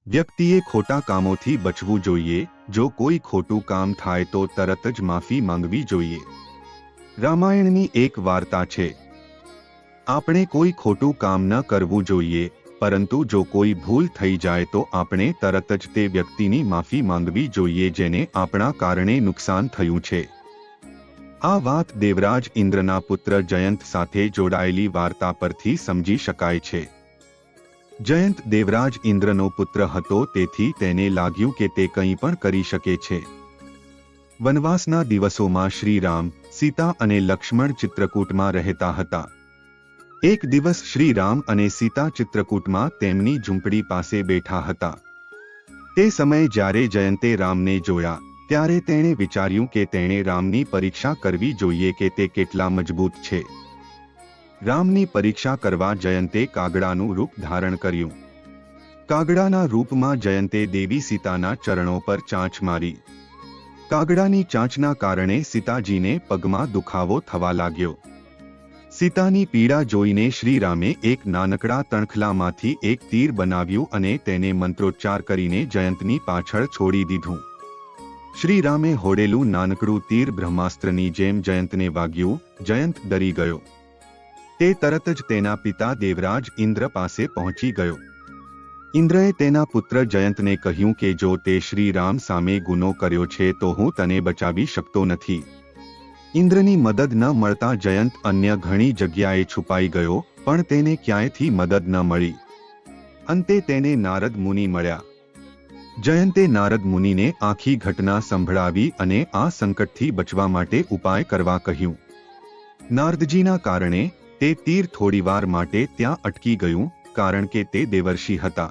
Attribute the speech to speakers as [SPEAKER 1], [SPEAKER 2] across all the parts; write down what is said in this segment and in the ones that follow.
[SPEAKER 1] વ્યક્તિએ ખોટા કામોથી બચવું જોઈએ। જો કોઈ ખોટું કામ થાય તો તરત જ માફી માંગવી જોઈએ। રામાયણની એક વાર્તા છે। આપણે કોઈ ખોટું કામ ન કરવું જોઈએ, પરંતુ જો કોઈ ભૂલ થઈ જાય તો આપણે તરત જ તે વ્યક્તિની માફી માંગવી જોઈએ જેને આપણા કારણે નુકસાન થયું છે। આ વાત દેવરાજ ઇન્દ્રના પુત્ર જયંત સાથે જોડાયેલી વાર્તા પરથી સમજી શકાય છે। જયંત દેવરાજ ઇન્દ્રનો પુત્ર હતો, તેથી તેને લાગ્યું કે તે કંઈ પણ કરી શકે છે। વનવાસના દિવસોમાં શ્રી રામ, સીતા અને લક્ષ્મણ ચિત્રકૂટમાં રહેતા હતા। એક દિવસ શ્રી રામ અને સીતા ચિત્રકૂટમાં તેમની ઝૂંપડી પાસે બેઠા હતા। તે સમયે જ્યારે જયંતે રામને જોયા ત્યારે તેણે વિચાર્યું કે તેણે રામની પરીક્ષા કરવી જોઈએ કે તે કેટલા મજબૂત છે। રામની પરીક્ષા કરવા જયંતે કાગડાનું રૂપ ધારણ કર્યું। કાગડાના રૂપમાં જયંતે દેવી સીતાના ચરણો પર ચાંચ મારી। કાગડાની ચાંચના કારણે સીતાજીને પગમાં દુખાવો થવા લાગ્યો। સીતાની પીડા જોઈને શ્રીરામે એક નાનકડા તણખલામાંથી એક તીર બનાવ્યું અને તેને મંત્રોચ્ચાર કરીને જયંતની પાછળ છોડી દીધું। શ્રીરામે હોડેલું નાનકડું તીર બ્રહ્માસ્ત્રની જેમ જયંતને વાગ્યું। જયંત ડરી ગયો। તે તરત જ તેના પિતા દેવરાજ ઇન્દ્ર પાસે પહોંચી ગયો। ઇન્દ્રએ તેના પુત્ર જયંતને કહ્યું કે જો તે શ્રી રામ સામે ગુનો કર્યો છે તો હું તને બચાવી શકતો નથી। ઇન્દ્રની મદદ ન મળતા જયંત અન્ય ઘણી જગ્યાએ છુપાઈ ગયો, પણ તેને ક્યાંયથી મદદ ન મળી। અંતે તેને નારદ મુનિ મળ્યા। જયંતે નારદ મુનિને આખી ઘટના સંભળાવી અને આ સંકટથી બચવા માટે ઉપાય કરવા કહ્યું। નારદજીના કારણે તે તીર થોડીવાર માટે ત્યાં અટકી ગયું, કારણ કે તે દેવર્ષિ હતા।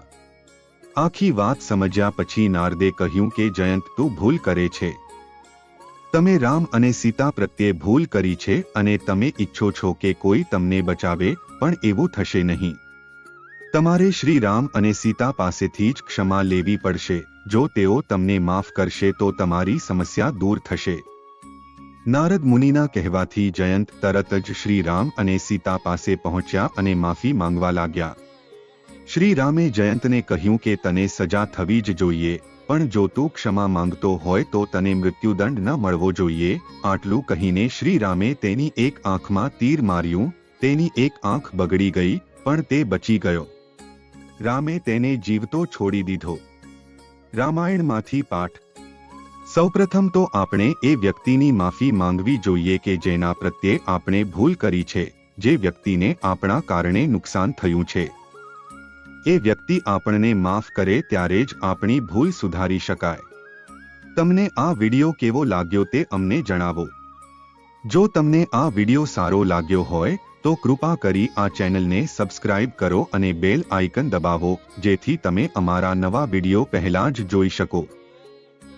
[SPEAKER 1] આખી વાત સમજ્યા પછી નારદે કહ્યું કે જયંત, તું ભૂલ કરે છે। તમે રામ અને સીતા પ્રત્યે ભૂલ કરી છે અને તમે ઈચ્છો છો કે કોઈ તમને બચાવે, પણ એવું થશે નહીં। તમારે શ્રી રામ અને સીતા પાસેથી જ ક્ષમા લેવી પડશે। જો તેઓ તમને માફ કરશે તો તમારી સમસ્યા દૂર થશે। નારદ મુનિના કહેવાથી જયંત તરત જ શ્રી રામ અને સીતા પાસે પહોંચ્યા અને માફી માંગવા લાગ્યા। શ્રી રામે જયંતને કહ્યું કે તને સજા થવી જ જોઈએ, પણ જો તું ક્ષમા માંગતો હોય તો તને મૃત્યુદંડ ન મળવો જોઈએ। આટલું કહીને શ્રી રામે તેની એક આંખમાં તીર માર્યું। તેની એક આંખ બગડી ગઈ, પણ તે બચી ગયો। રામે તેને જીવતો છોડી દીધો। રામાયણમાંથી પાઠ: સૌપ્રથમ તો આપણે એ વ્યક્તિની માફી માંગવી જોઈએ કે જેના પ્રત્યે આપણે ભૂલ કરી છે, જે વ્યક્તિને આપણા કારણે નુકસાન થયું છે। એ વ્યક્તિ આપણને માફ કરે ત્યારે જ આપણી ભૂલ સુધારી શકાય। તમને આ વિડિયો કેવો લાગ્યો તે અમને જણાવો। જો તમને આ વિડિયો સારો લાગ્યો હોય તો કૃપા કરી આ ચેનલને સબસ્ક્રાઇબ કરો અને બેલ આઇકન દબાવો, જેથી તમે અમારા નવા વિડિયો પહેલા જ જોઈ શકો।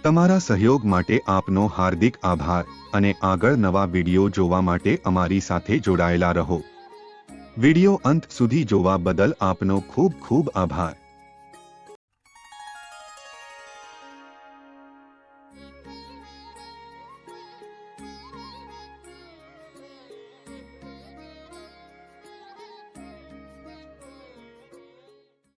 [SPEAKER 1] તમારા સહયોગ માટે આપનો હાર્દિક આભાર અને આગળ નવા વિડિયો જોવા માટે અમારી સાથે જોડાયેલા રહો। વિડિયો અંત સુધી જોવા બદલ આપનો ખૂબ ખૂબ આભાર।